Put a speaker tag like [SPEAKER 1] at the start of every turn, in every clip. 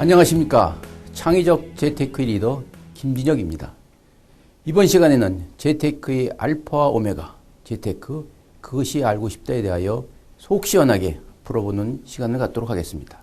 [SPEAKER 1] 안녕하십니까. 창의적 재테크의 리더 김진혁입니다. 이번 시간에는 재테크의 알파와 오메가, 재테크, 그것이 알고 싶다에 대하여 속 시원하게 풀어보는 시간을 갖도록 하겠습니다.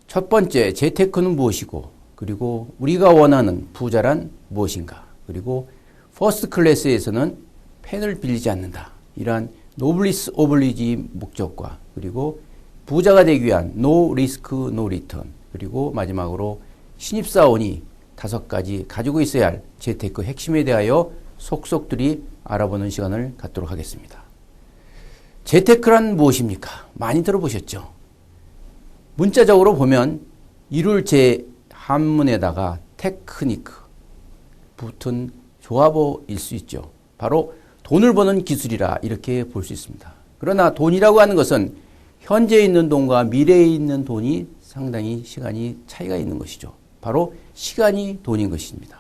[SPEAKER 1] 첫 번째, 재테크는 무엇이고, 그리고 우리가 원하는 부자란 무엇인가, 그리고 퍼스트 클래스에서는 펜을 빌리지 않는다. 이러한 노블리스 오블리지 목적과, 그리고 부자가 되기 위한 no risk, no return, 그리고 마지막으로 신입사원이 5가지 가지고 있어야 할 재테크 핵심에 대하여 속속들이 알아보는 시간을 갖도록 하겠습니다. 재테크란 무엇입니까? 많이 들어보셨죠? 문자적으로 보면 이룰 제 한문에다가 테크니크 붙은 조합어일 수 있죠. 바로 돈을 버는 기술이라 이렇게 볼 수 있습니다. 그러나 돈이라고 하는 것은 현재에 있는 돈과 미래에 있는 돈이 상당히 시간이 차이가 있는 것이죠. 바로 시간이 돈인 것입니다.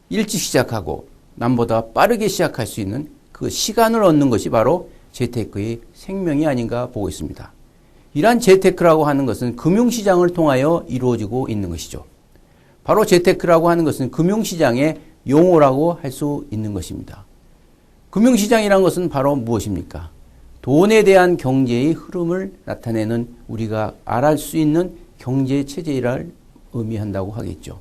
[SPEAKER 1] 일찍 시작하고 남보다 빠르게 시작할 수 있는 그 시간을 얻는 것이 바로 재테크의 생명이 아닌가 보고 있습니다. 이러한 재테크라고 하는 것은 금융시장을 통하여 이루어지고 있는 것이죠. 바로 재테크라고 하는 것은 금융시장의 용어라고 할 수 있는 것입니다. 금융시장이라는 것은 바로 무엇입니까? 돈에 대한 경제의 흐름을 나타내는 우리가 알할 수 있는 경제체제를 의미한다고 하겠죠.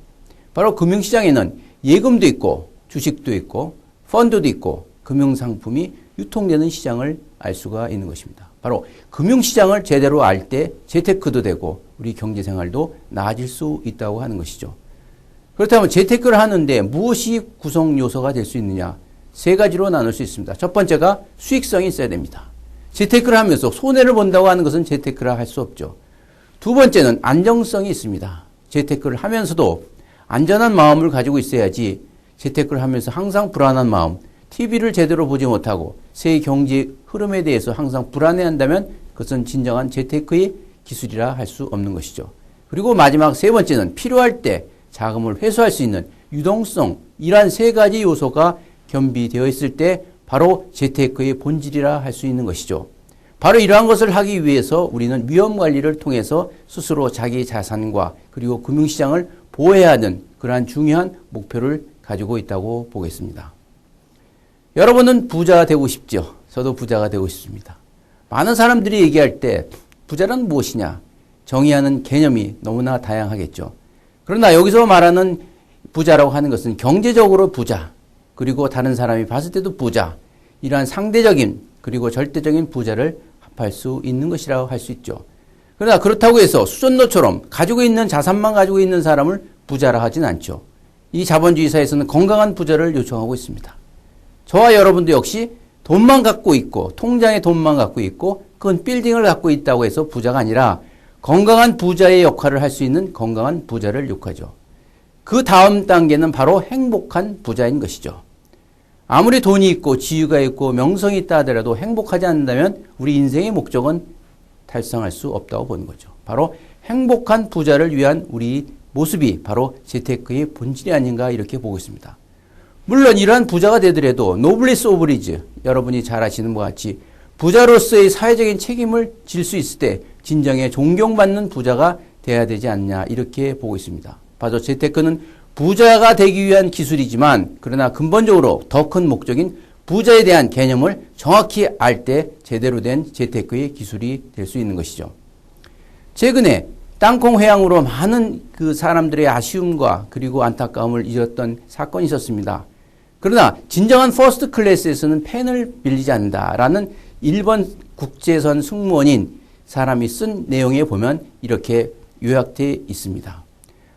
[SPEAKER 1] 바로 금융시장에는 예금도 있고 주식도 있고 펀드도 있고 금융상품이 유통되는 시장을 알 수가 있는 것입니다. 바로 금융시장을 제대로 알 때 재테크도 되고 우리 경제생활도 나아질 수 있다고 하는 것이죠. 그렇다면 재테크를 하는데 무엇이 구성 요소가 될 수 있느냐? 3가지로 나눌 수 있습니다. 첫 번째가 수익성이 있어야 됩니다. 재테크를 하면서 손해를 본다고 하는 것은 재테크라 할 수 없죠. 두 번째는 안정성이 있습니다. 재테크를 하면서도 안전한 마음을 가지고 있어야지 재테크를 하면서 항상 불안한 마음, TV를 제대로 보지 못하고 세계 경제 흐름에 대해서 항상 불안해한다면 그것은 진정한 재테크의 기술이라 할 수 없는 것이죠. 그리고 마지막 3번째는 필요할 때 자금을 회수할 수 있는 유동성, 이러한 3가지 요소가 겸비되어 있을 때 바로 재테크의 본질이라 할 수 있는 것이죠. 바로 이러한 것을 하기 위해서 우리는 위험관리를 통해서 스스로 자기 자산과 그리고 금융시장을 보호해야 하는 그러한 중요한 목표를 가지고 있다고 보겠습니다. 여러분은 부자가 되고 싶죠? 저도 부자가 되고 싶습니다. 많은 사람들이 얘기할 때 부자란 무엇이냐? 정의하는 개념이 너무나 다양하겠죠. 그러나 여기서 말하는 부자라고 하는 것은 경제적으로 부자, 그리고 다른 사람이 봤을 때도 부자, 이러한 상대적인 그리고 절대적인 부자를 합할 수 있는 것이라고 할 수 있죠. 그러나 그렇다고 해서 수전노처럼 가지고 있는 자산만 가지고 있는 사람을 부자라 하진 않죠. 이 자본주의 사회에서는 건강한 부자를 요청하고 있습니다. 저와 여러분도 역시 돈만 갖고 있고 통장에 돈만 갖고 있고 그건 빌딩을 갖고 있다고 해서 부자가 아니라 건강한 부자의 역할을 할 수 있는 건강한 부자를 요구하죠. 그 다음 단계는 바로 행복한 부자인 것이죠. 아무리 돈이 있고 지위가 있고 명성이 있다 하더라도 행복하지 않는다면 우리 인생의 목적은 달성할 수 없다고 보는 거죠. 바로 행복한 부자를 위한 우리 모습이 바로 재테크의 본질이 아닌가 이렇게 보고 있습니다. 물론 이러한 부자가 되더라도 노블리스 오브리지, 여러분이 잘 아시는 것 같이 부자로서의 사회적인 책임을 질 수 있을 때 진정의 존경받는 부자가 돼야 되지 않냐 이렇게 보고 있습니다. 바로 재테크는 부자가 되기 위한 기술이지만 그러나 근본적으로 더 큰 목적인 부자에 대한 개념을 정확히 알 때 제대로 된 재테크의 기술이 될 수 있는 것이죠. 최근에 땅콩 회항으로 많은 그 사람들의 아쉬움과 그리고 안타까움을 잊었던 사건이 있었습니다. 그러나 진정한 퍼스트 클래스에서는 펜을 빌리지 않는다라는 일본 국제선 승무원인 사람이 쓴 내용에 보면 이렇게 요약되어 있습니다.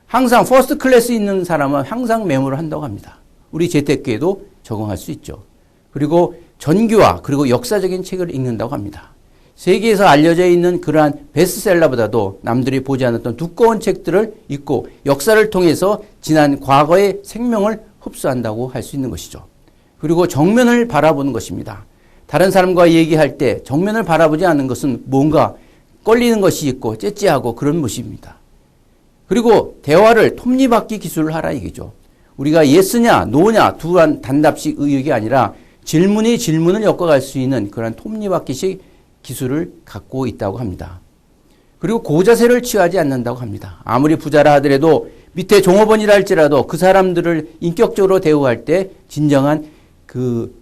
[SPEAKER 1] 항상 퍼스트 클래스에 있는 사람은 항상 메모를 한다고 합니다. 우리 재테크에도 적용할 수 있죠. 그리고 전교와 그리고 역사적인 책을 읽는다고 합니다. 세계에서 알려져 있는 그러한 베스트셀러보다도 남들이 보지 않았던 두꺼운 책들을 읽고 역사를 통해서 지난 과거의 생명을 흡수한다고 할 수 있는 것이죠. 그리고 정면을 바라보는 것입니다. 다른 사람과 얘기할 때 정면을 바라보지 않는 것은 뭔가 껄리는 것이 있고 째째하고 그런 모습입니다. 그리고 대화를 톱니바퀴 기술을 하라 이거죠. 우리가 예스냐 노냐 두 단답식 의역이 아니라 질문이 질문을 엮어갈 수 있는 그런 톱니바퀴식 기술을 갖고 있다고 합니다. 그리고 고자세를 취하지 않는다고 합니다. 아무리 부자라 하더라도 밑에 종업원이라 할지라도 그 사람들을 인격적으로 대우할 때 진정한 그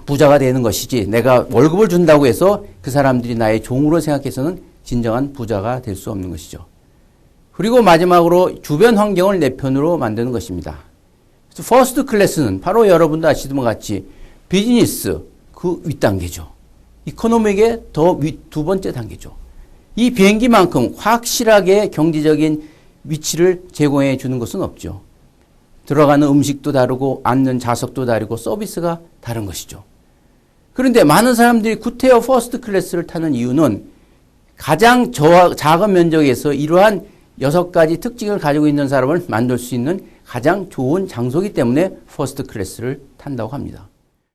[SPEAKER 1] 부자가 되는 것이지 내가 월급을 준다고 해서 그 사람들이 나의 종으로 생각해서는 진정한 부자가 될 수 없는 것이죠. 그리고 마지막으로 주변 환경을 내 편으로 만드는 것입니다. 퍼스트 클래스는 바로 여러분도 아시던 것 같이 비즈니스 그 윗단계죠. 이코노믹의 더 두 번째 단계죠. 이 비행기만큼 확실하게 경제적인 위치를 제공해 주는 것은 없죠. 들어가는 음식도 다르고 앉는 좌석도 다르고 서비스가 다른 것이죠. 그런데 많은 사람들이 굿에어 퍼스트 클래스를 타는 이유는 가장 작은 면적에서 이러한 6가지 특징을 가지고 있는 사람을 만들 수 있는 가장 좋은 장소이기 때문에 퍼스트 클래스를 탄다고 합니다.